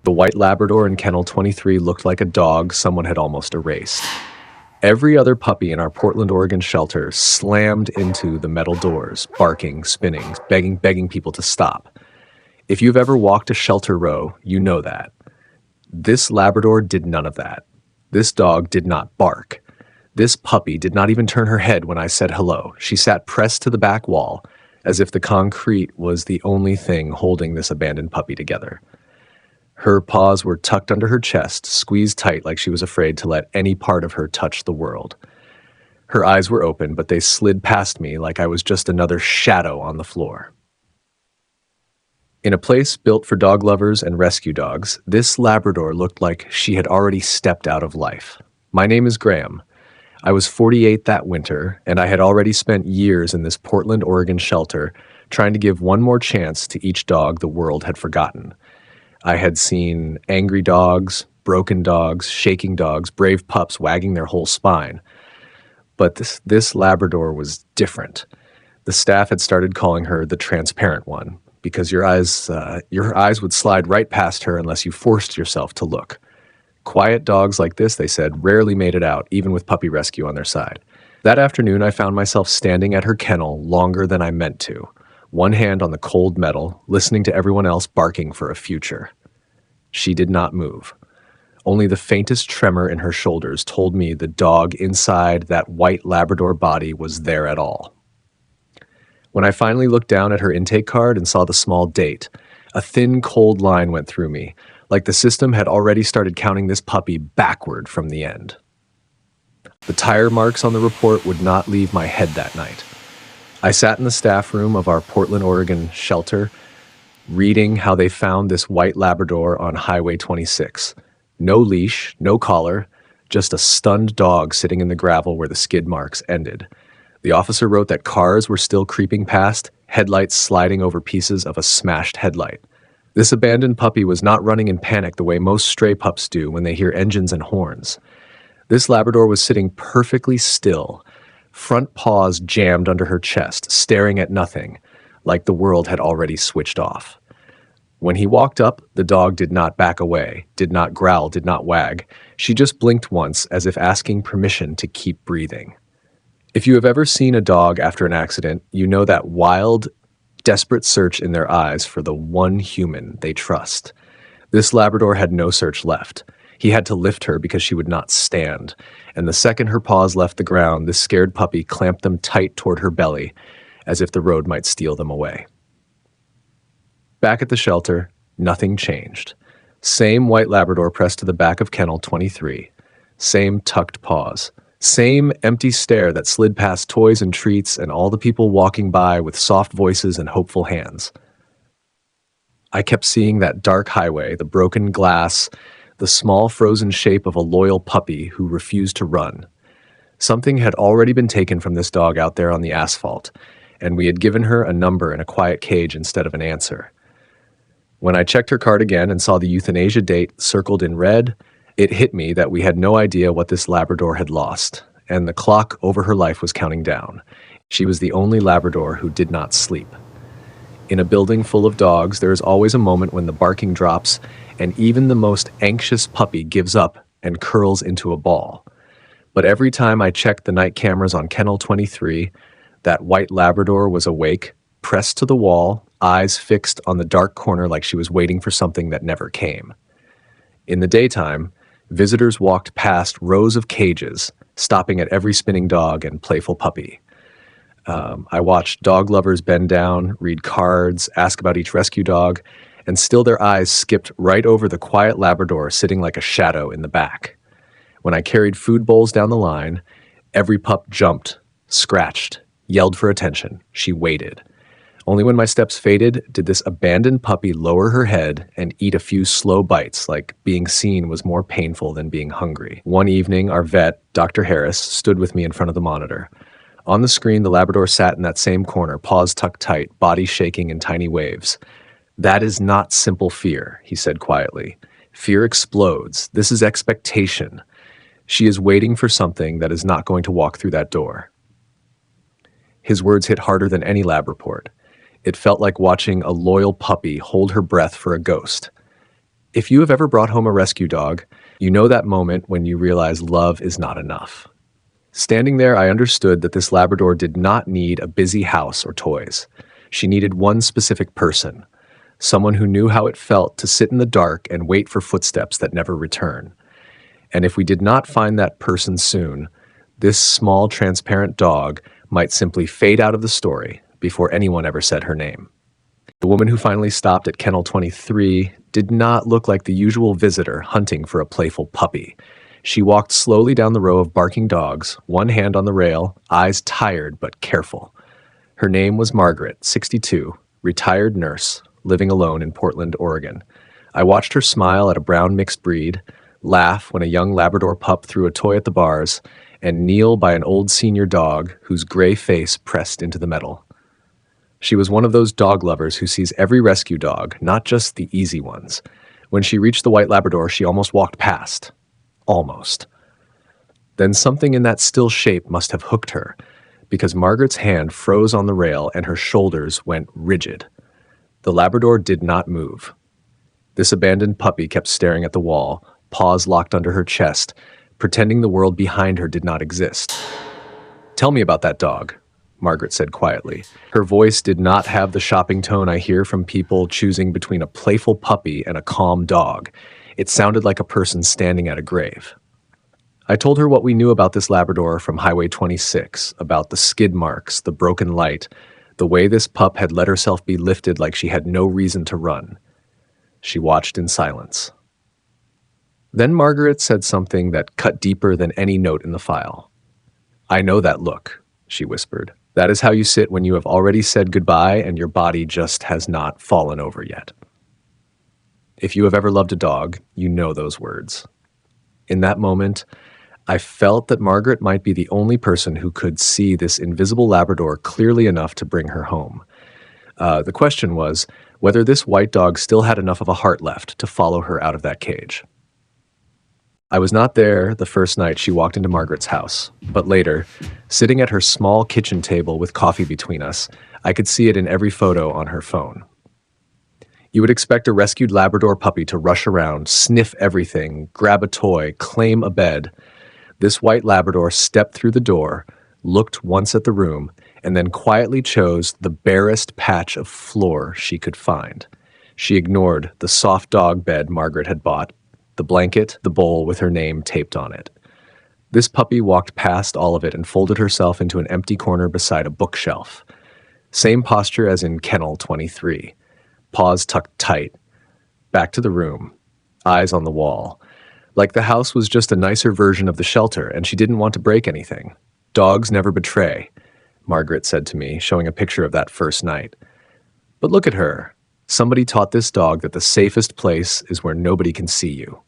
The white Labrador in kennel 23 looked like a dog someone had almost erased. Every other puppy in our Portland, Oregon shelter slammed into the metal doors, barking, spinning, begging people to stop. If you've ever walked a shelter row, you know that. This Labrador did none of that. This dog did not bark. This puppy did not even turn her head when I said hello. She sat pressed to the back wall, as if the concrete was the only thing holding this abandoned puppy together. Her paws were tucked under her chest, squeezed tight like she was afraid to let any part of her touch the world. Her eyes were open, but they slid past me like I was just another shadow on the floor. In a place built for dog lovers and rescue dogs, this Labrador looked like she had already stepped out of life. My name is Graham. I was 48 that winter, and I had already spent years in this Portland, Oregon shelter trying to give one more chance to each dog the world had forgotten. I had seen angry dogs, broken dogs, shaking dogs, brave pups wagging their whole spine. But this Labrador was different. The staff had started calling her the transparent one, because your eyes would slide right past her unless you forced yourself to look. Quiet dogs like this, they said, rarely made it out, even with puppy rescue on their side. That afternoon, I found myself standing at her kennel longer than I meant to, one hand on the cold metal, listening to everyone else barking for a future. She did not move. Only the faintest tremor in her shoulders told me the dog inside that white Labrador body was there at all. When I finally looked down at her intake card and saw the small date, a thin, cold line went through me, like the system had already started counting this puppy backward from the end. The tire marks on the report would not leave my head that night. I sat in the staff room of our Portland, Oregon shelter, reading how they found this white Labrador on Highway 26. No leash, no collar, just a stunned dog sitting in the gravel where the skid marks ended. The officer wrote that cars were still creeping past, headlights sliding over pieces of a smashed headlight. This abandoned puppy was not running in panic the way most stray pups do when they hear engines and horns. This Labrador was sitting perfectly still, front paws jammed under her chest, staring at nothing, like the world had already switched off. When he walked up, the dog did not back away, did not growl, did not wag. She just blinked once, as if asking permission to keep breathing. If you have ever seen a dog after an accident, you know that wild, desperate search in their eyes for the one human they trust. This Labrador had no search left. He had to lift her because she would not stand, and the second her paws left the ground, this scared puppy clamped them tight toward her belly, as if the road might steal them away. Back at the shelter, nothing changed. Same white Labrador pressed to the back of kennel 23. Same tucked paws. Same empty stare that slid past toys and treats and all the people walking by with soft voices and hopeful hands. I kept seeing that dark highway, the broken glass, the small frozen shape of a loyal puppy who refused to run. Something had already been taken from this dog out there on the asphalt, and we had given her a number in a quiet cage instead of an answer. When I checked her card again and saw the euthanasia date circled in red, it hit me that we had no idea what this Labrador had lost, and the clock over her life was counting down. She was the only Labrador who did not sleep. In a building full of dogs, there is always a moment when the barking drops, and even the most anxious puppy gives up and curls into a ball. But every time I checked the night cameras on kennel 23, that white Labrador was awake, pressed to the wall, eyes fixed on the dark corner like she was waiting for something that never came. In the daytime, visitors walked past rows of cages, stopping at every spinning dog and playful puppy. I watched dog lovers bend down, read cards, ask about each rescue dog, and still their eyes skipped right over the quiet Labrador sitting like a shadow in the back. When I carried food bowls down the line, every pup jumped, scratched, yelled for attention. She waited. Only when my steps faded did this abandoned puppy lower her head and eat a few slow bites, like being seen was more painful than being hungry. One evening, our vet, Dr. Harris, stood with me in front of the monitor. On the screen, the Labrador sat in that same corner, paws tucked tight, body shaking in tiny waves. "That is not simple fear," he said quietly. "Fear explodes. This is expectation. She is waiting for something that is not going to walk through that door." His words hit harder than any lab report. It felt like watching a loyal puppy hold her breath for a ghost. If you have ever brought home a rescue dog, you know that moment when you realize love is not enough. Standing there, I understood that this Labrador did not need a busy house or toys. She needed one specific person, someone who knew how it felt to sit in the dark and wait for footsteps that never return. And if we did not find that person soon, this small, transparent dog might simply fade out of the story before anyone ever said her name. The woman who finally stopped at Kennel 23 did not look like the usual visitor hunting for a playful puppy. She walked slowly down the row of barking dogs, one hand on the rail, eyes tired but careful. Her name was Margaret, 62, retired nurse, living alone in Portland, Oregon. I watched her smile at a brown mixed breed, laugh when a young Labrador pup threw a toy at the bars, and kneel by an old senior dog whose gray face pressed into the metal. She was one of those dog lovers who sees every rescue dog, not just the easy ones. When she reached the white Labrador, she almost walked past. Almost. Then something in that still shape must have hooked her, because Margaret's hand froze on the rail and her shoulders went rigid. The Labrador did not move. This abandoned puppy kept staring at the wall, paws locked under her chest, pretending the world behind her did not exist. "Tell me about that dog," Margaret said quietly. Her voice did not have the shopping tone I hear from people choosing between a playful puppy and a calm dog. It sounded like a person standing at a grave. I told her what we knew about this Labrador from Highway 26, about the skid marks, the broken light, the way this pup had let herself be lifted like she had no reason to run. She watched in silence. Then Margaret said something that cut deeper than any note in the file. "I know that look," she whispered. "That is how you sit when you have already said goodbye and your body just has not fallen over yet." If you have ever loved a dog, you know those words. In that moment, I felt that Margaret might be the only person who could see this invisible Labrador clearly enough to bring her home. The question was whether this white dog still had enough of a heart left to follow her out of that cage. I was not there the first night she walked into Margaret's house, but later, sitting at her small kitchen table with coffee between us, I could see it in every photo on her phone. You would expect a rescued Labrador puppy to rush around, sniff everything, grab a toy, claim a bed. This white Labrador stepped through the door, looked once at the room, and then quietly chose the barest patch of floor she could find. She ignored the soft dog bed Margaret had bought, the blanket, the bowl with her name taped on it. This puppy walked past all of it and folded herself into an empty corner beside a bookshelf. Same posture as in Kennel 23. Paws tucked tight. Back to the room. Eyes on the wall. Like the house was just a nicer version of the shelter and she didn't want to break anything. "Dogs never betray," Margaret said to me, showing a picture of that first night. "But look at her. Somebody taught this dog that the safest place is where nobody can see you."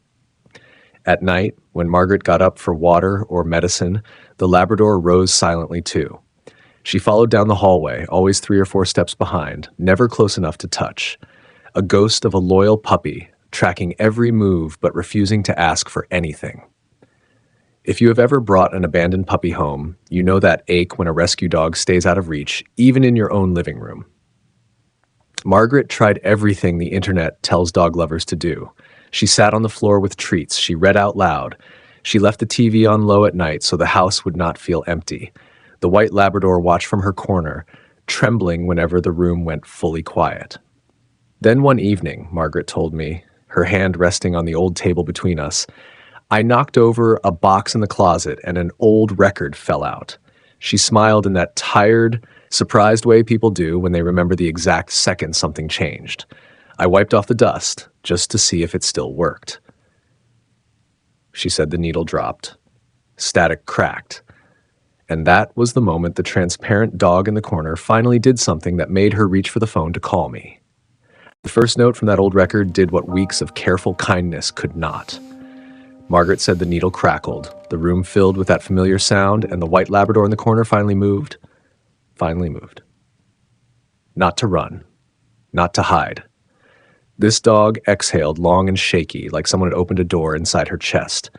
At night, when Margaret got up for water or medicine, the Labrador rose silently too. She followed down the hallway, always 3 or 4 steps behind, never close enough to touch. A ghost of a loyal puppy, tracking every move but refusing to ask for anything. If you have ever brought an abandoned puppy home, you know that ache when a rescue dog stays out of reach, even in your own living room. Margaret tried everything the internet tells dog lovers to do. She sat on the floor with treats. She read out loud. She left the TV on low at night so the house would not feel empty. The white Labrador watched from her corner, trembling whenever the room went fully quiet. Then one evening, Margaret told me, her hand resting on the old table between us, I knocked over a box in the closet and an old record fell out. She smiled in that tired, surprised way people do when they remember the exact second something changed. I wiped off the dust just to see if it still worked. She said the needle dropped. Static cracked. And that was the moment the transparent dog in the corner finally did something that made her reach for the phone to call me. The first note from that old record did what weeks of careful kindness could not. Margaret said the needle crackled, the room filled with that familiar sound, and the white Labrador in the corner finally moved. Finally moved. Not to run. Not to hide. This dog exhaled long and shaky, like someone had opened a door inside her chest.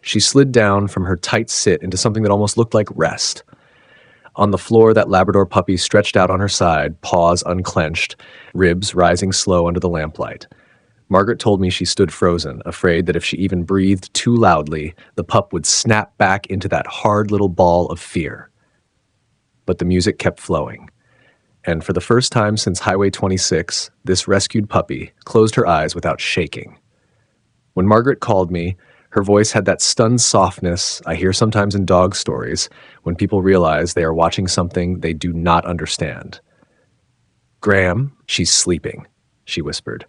She slid down from her tight sit into something that almost looked like rest. On the floor, that Labrador puppy stretched out on her side, paws unclenched, ribs rising slow under the lamplight. Margaret told me she stood frozen, afraid that if she even breathed too loudly, the pup would snap back into that hard little ball of fear. But the music kept flowing. And for the first time since Highway 26, this rescued puppy closed her eyes without shaking. When Margaret called me, her voice had that stunned softness I hear sometimes in dog stories when people realize they are watching something they do not understand. "Graham, she's sleeping," she whispered.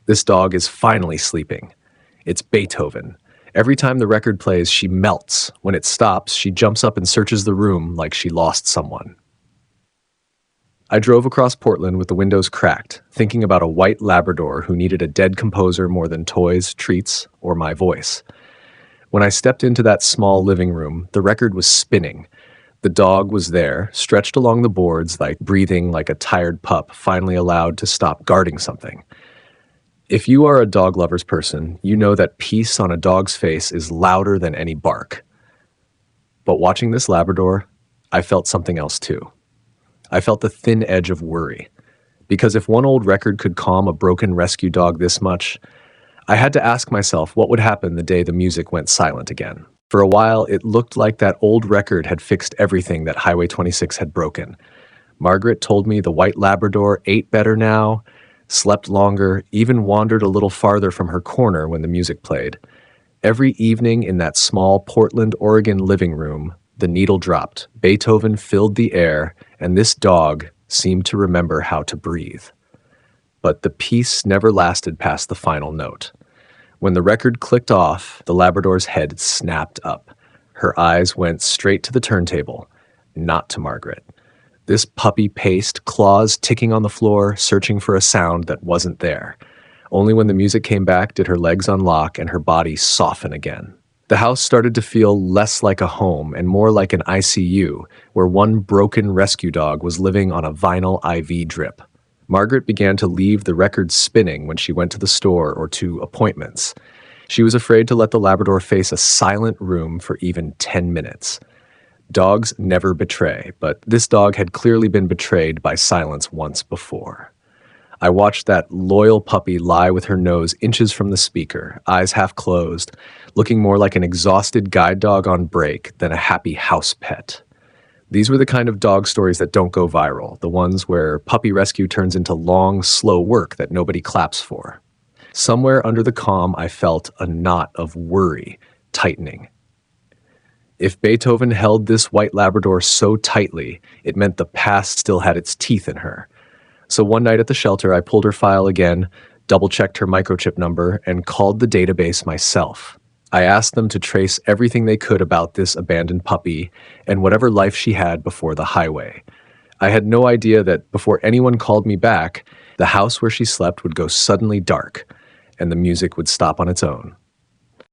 "This dog is finally sleeping. It's Beethoven. Every time the record plays, she melts. When it stops, she jumps up and searches the room like she lost someone." I drove across Portland with the windows cracked, thinking about a white Labrador who needed a dead composer more than toys, treats, or my voice. When I stepped into that small living room, the record was spinning. The dog was there, stretched along the boards, like breathing like a tired pup, finally allowed to stop guarding something. If you are a dog lover's person, you know that peace on a dog's face is louder than any bark. But watching this Labrador, I felt something else too. I felt the thin edge of worry. Because if one old record could calm a broken rescue dog this much, I had to ask myself what would happen the day the music went silent again. For a while, it looked like that old record had fixed everything that Highway 26 had broken. Margaret told me the white Labrador ate better now, slept longer, even wandered a little farther from her corner when the music played. Every evening in that small Portland, Oregon living room, the needle dropped, Beethoven filled the air, and this dog seemed to remember how to breathe. But the peace never lasted past the final note. When the record clicked off, the Labrador's head snapped up. Her eyes went straight to the turntable, not to Margaret. This puppy paced, claws ticking on the floor, searching for a sound that wasn't there. Only when the music came back did her legs unlock and her body soften again. The house started to feel less like a home and more like an ICU, where one broken rescue dog was living on a vinyl IV drip. Margaret began to leave the record spinning when she went to the store or to appointments. She was afraid to let the Labrador face a silent room for even 10 minutes. Dogs never betray, but this dog had clearly been betrayed by silence once before. I watched that loyal puppy lie with her nose inches from the speaker, eyes half closed, looking more like an exhausted guide dog on break than a happy house pet. These were the kind of dog stories that don't go viral, the ones where puppy rescue turns into long, slow work that nobody claps for. Somewhere under the calm, I felt a knot of worry tightening. If Beethoven held this white Labrador so tightly, it meant the past still had its teeth in her. So one night at the shelter, I pulled her file again, double-checked her microchip number, and called the database myself. I asked them to trace everything they could about this abandoned puppy and whatever life she had before the highway. I had no idea that before anyone called me back, the house where she slept would go suddenly dark, and the music would stop on its own.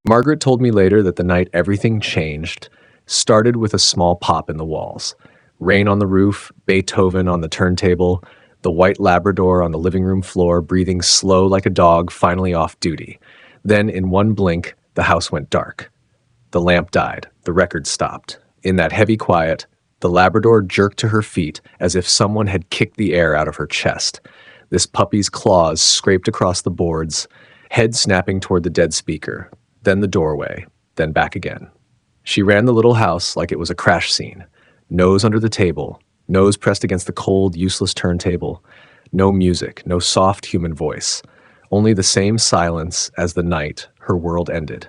Margaret told me later that the night everything changed started with a small pop in the walls. Rain on the roof, Beethoven on the turntable, the white Labrador on the living room floor breathing slow like a dog finally off duty. Then, in one blink, the house went dark. The lamp died. The record stopped. In that heavy quiet, the Labrador jerked to her feet as if someone had kicked the air out of her chest. This puppy's claws scraped across the boards, head snapping toward the dead speaker, then the doorway, then back again. She ran the little house like it was a crash scene. Nose under the table, nose pressed against the cold, useless turntable. No music, no soft human voice. Only the same silence as the night her world ended.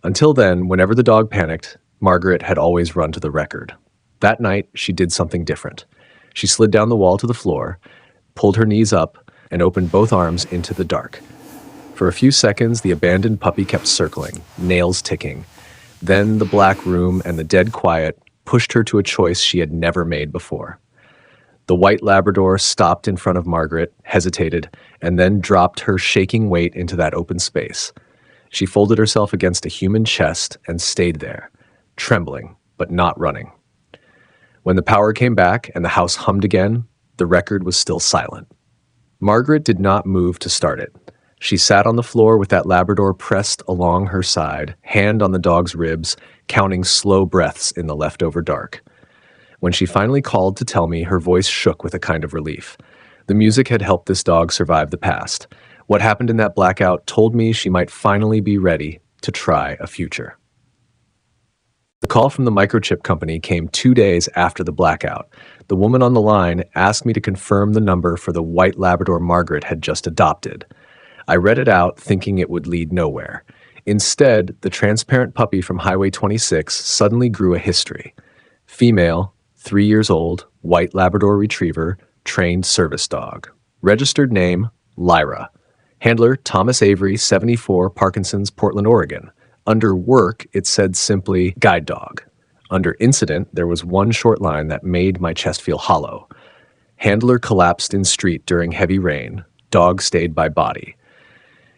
Until then, whenever the dog panicked, Margaret had always run to the record. That night, she did something different. She slid down the wall to the floor, pulled her knees up, and opened both arms into the dark. For a few seconds, the abandoned puppy kept circling, nails ticking. Then the black room and the dead quiet pushed her to a choice she had never made before. The white Labrador stopped in front of Margaret, hesitated, and then dropped her shaking weight into that open space. She folded herself against a human chest and stayed there, trembling, but not running. When the power came back and the house hummed again, the record was still silent. Margaret did not move to start it. She sat on the floor with that Labrador pressed along her side, hand on the dog's ribs, counting slow breaths in the leftover dark. When she finally called to tell me, her voice shook with a kind of relief. The music had helped this dog survive the past. What happened in that blackout told me she might finally be ready to try a future. The call from the microchip company came 2 days after the blackout. The woman on the line asked me to confirm the number for the white Labrador Margaret had just adopted. I read it out, thinking it would lead nowhere. Instead, the transparent puppy from Highway 26 suddenly grew a history. Female, 3 years old, white Labrador Retriever, trained service dog. Registered name, Lyra. Handler, Thomas Avery, 74, Parkinson's, Portland, Oregon. Under work, it said simply, guide dog. Under incident, there was one short line that made my chest feel hollow. Handler collapsed in street during heavy rain. Dog stayed by body.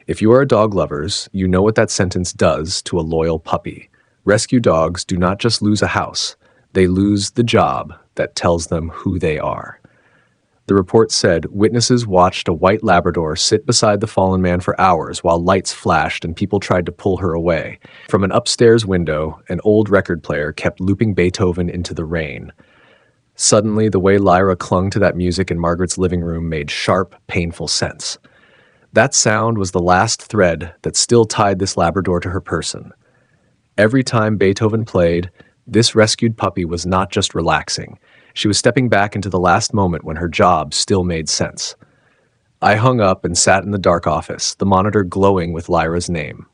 If you are a dog lovers, you know what that sentence does to a loyal puppy. Rescue dogs do not just lose a house. They lose the job that tells them who they are. The report said witnesses watched a white Labrador sit beside the fallen man for hours while lights flashed and people tried to pull her away. From an upstairs window, an old record player kept looping Beethoven into the rain. Suddenly, the way Lyra clung to that music in Margaret's living room made sharp, painful sense. That sound was the last thread that still tied this Labrador to her person. Every time Beethoven played, this rescued puppy was not just relaxing. She was stepping back into the last moment when her job still made sense. I hung up and sat in the dark office, the monitor glowing with Lyra's name.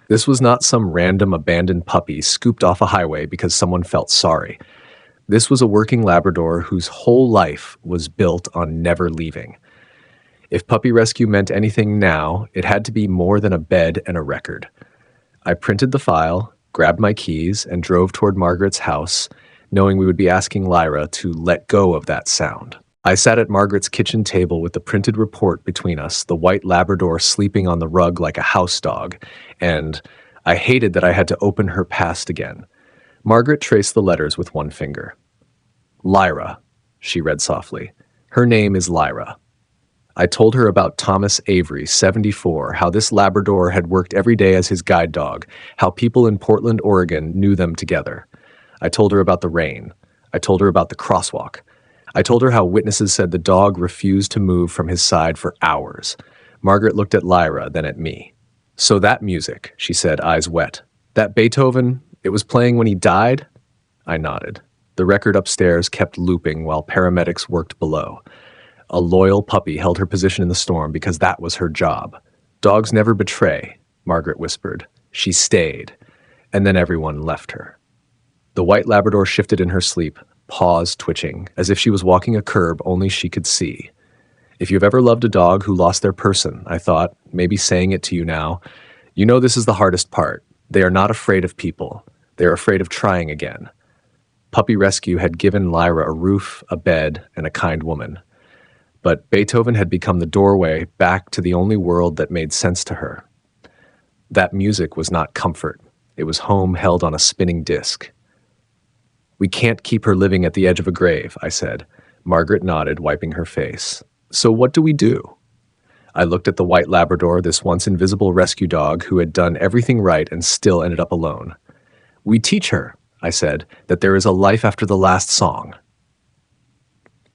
This was not some random abandoned puppy scooped off a highway because someone felt sorry. This was a working Labrador whose whole life was built on never leaving. If puppy rescue meant anything now, it had to be more than a bed and a record. I printed the file, grabbed my keys, and drove toward Margaret's house, knowing we would be asking Lyra to let go of that sound. I sat at Margaret's kitchen table with the printed report between us, the white Labrador sleeping on the rug like a house dog, and I hated that I had to open her past again. Margaret traced the letters with one finger. Lyra, she read softly. Her name is Lyra. I told her about Thomas Avery, 74, how this Labrador had worked every day as his guide dog, how people in Portland, Oregon knew them together. I told her about the rain. I told her about the crosswalk. I told her how witnesses said the dog refused to move from his side for hours. Margaret looked at Lyra, then at me. So that music, she said, eyes wet. That Beethoven, it was playing when he died? I nodded. The record upstairs kept looping while paramedics worked below. A loyal puppy held her position in the storm because that was her job. Dogs never betray, Margaret whispered. She stayed, and then everyone left her. The white Labrador shifted in her sleep, paws twitching, as if she was walking a curb only she could see. If you've ever loved a dog who lost their person, I thought, maybe saying it to you now, you know this is the hardest part. They are not afraid of people. They are afraid of trying again. Puppy Rescue had given Lyra a roof, a bed, and a kind woman. But Beethoven had become the doorway back to the only world that made sense to her. That music was not comfort. It was home held on a spinning disc. We can't keep her living at the edge of a grave, I said. Margaret nodded, wiping her face. So what do we do? I looked at the white Labrador, this once invisible rescue dog who had done everything right and still ended up alone. We teach her, I said, that there is a life after the last song.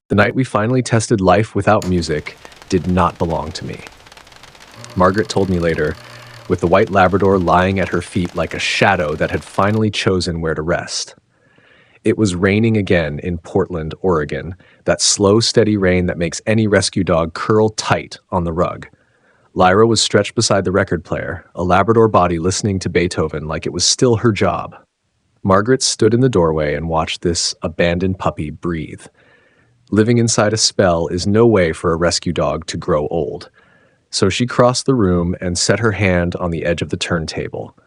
The night we finally tested life without music did not belong to me. Margaret told me later, with the white Labrador lying at her feet like a shadow that had finally chosen where to rest. It was raining again in Portland, Oregon, that slow, steady rain that makes any rescue dog curl tight on the rug. Lyra was stretched beside the record player, a Labrador body listening to Beethoven like it was still her job. Margaret stood in the doorway and watched this abandoned puppy breathe. Living inside a spell is no way for a rescue dog to grow old. So she crossed the room and set her hand on the edge of the turntable.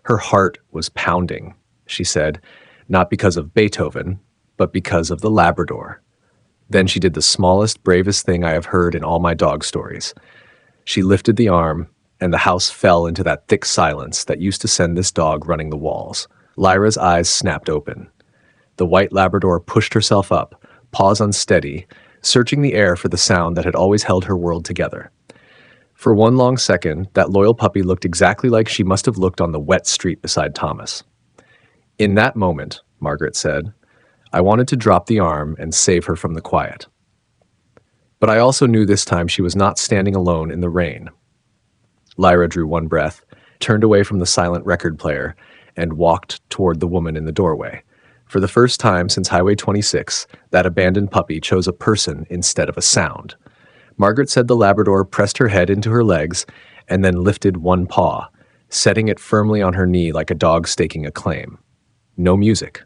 Her heart was pounding, she said, not because of Beethoven, but because of the Labrador. Then she did the smallest, bravest thing I have heard in all my dog stories. She lifted the arm, and the house fell into that thick silence that used to send this dog running the walls. Lyra's eyes snapped open. The white Labrador pushed herself up, paws unsteady, searching the air for the sound that had always held her world together. For one long second, that loyal puppy looked exactly like she must have looked on the wet street beside Thomas. In that moment, Margaret said, I wanted to drop the arm and save her from the quiet. But I also knew this time she was not standing alone in the rain. Lyra drew one breath, turned away from the silent record player, and walked toward the woman in the doorway. For the first time since Highway 26, that abandoned puppy chose a person instead of a sound. Margaret said the Labrador pressed her head into her legs and then lifted one paw, setting it firmly on her knee like a dog staking a claim. No music,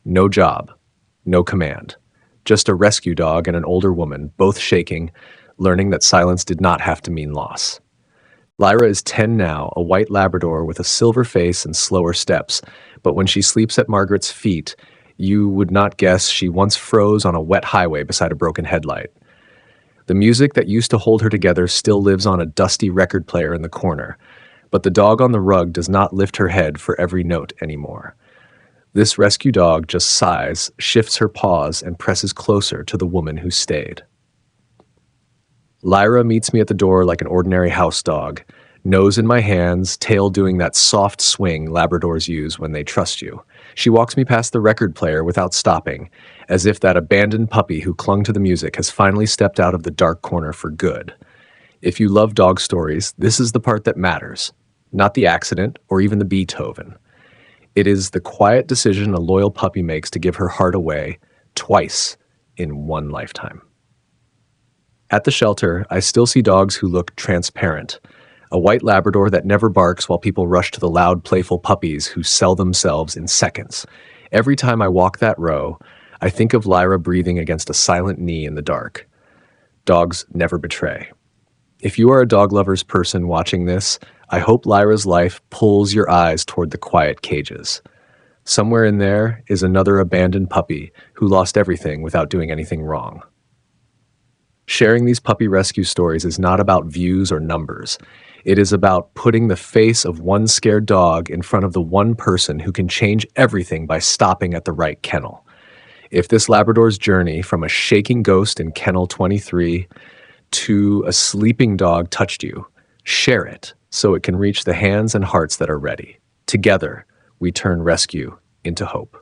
no job, no command. Just a rescue dog and an older woman, both shaking, learning that silence did not have to mean loss. Lyra is 10 now, a white Labrador with a silver face and slower steps, but when she sleeps at Margaret's feet, you would not guess she once froze on a wet highway beside a broken headlight. The music that used to hold her together still lives on a dusty record player in the corner, but the dog on the rug does not lift her head for every note anymore. This rescue dog just sighs, shifts her paws, and presses closer to the woman who stayed. Lyra meets me at the door like an ordinary house dog, nose in my hands, tail doing that soft swing Labradors use when they trust you. She walks me past the record player without stopping, as if that abandoned puppy who clung to the music has finally stepped out of the dark corner for good. If you love dog stories, this is the part that matters, not the accident or even the Beethoven. It is the quiet decision a loyal puppy makes to give her heart away twice in one lifetime. At the shelter, I still see dogs who look transparent. A white Labrador that never barks while people rush to the loud, playful puppies who sell themselves in seconds. Every time I walk that row, I think of Lyra breathing against a silent knee in the dark. Dogs never betray. If you are a dog lover's person watching this, I hope Lyra's life pulls your eyes toward the quiet cages. Somewhere in there is another abandoned puppy who lost everything without doing anything wrong. Sharing these puppy rescue stories is not about views or numbers. It is about putting the face of one scared dog in front of the one person who can change everything by stopping at the right kennel. If this Labrador's journey from a shaking ghost in Kennel 23 to a sleeping dog touched you, share it so it can reach the hands and hearts that are ready. Together, we turn rescue into hope.